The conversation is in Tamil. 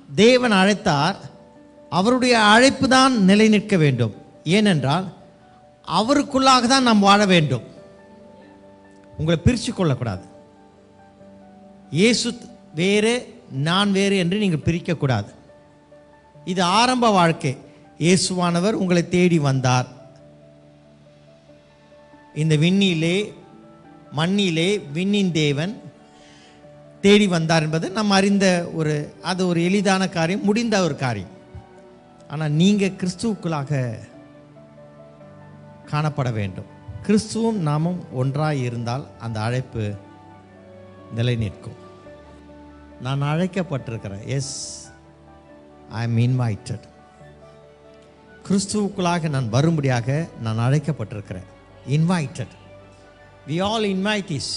தேவன் அழைத்தார், அவருடைய அழைப்பு தான் நிலை நிற்க வேண்டும். ஏனென்றால் அவருக்குள்ளாக தான் நாம் வாழ வேண்டும். உங்களை பிரித்து கொள்ளக்கூடாது. இயேசு வேறு, நான் வேறு என்று நீங்கள் பிரிக்கக்கூடாது. இது ஆரம்ப வாழ்க்கை. இயேசுவானவர் உங்களை தேடி வந்தார். இந்த விண்ணிலே மண்ணிலே விண்ணின் தேவன் தேடி வந்தார் என்பது நம்ம அறிந்த அது ஒரு எளிதான காரியம், முடிந்த ஒரு காரியம். ஆனால் நீங்கள் கிறிஸ்துவுக்குள்ளாக காணப்பட வேண்டும். கிறிஸ்துவும் நாமும் ஒன்றாய் இருந்தால் அந்த அழைப்பு நிலை நிற்கும். நான் அழைக்கப்பட்டிருக்கிறேன். Yes, I am invited. கிறிஸ்துவுக்குள்ளாக நான் வரும்படியாக நான் அழைக்கப்பட்டிருக்கிறேன். இன்வைட்டட். We all இன்வைட்டீஸ்.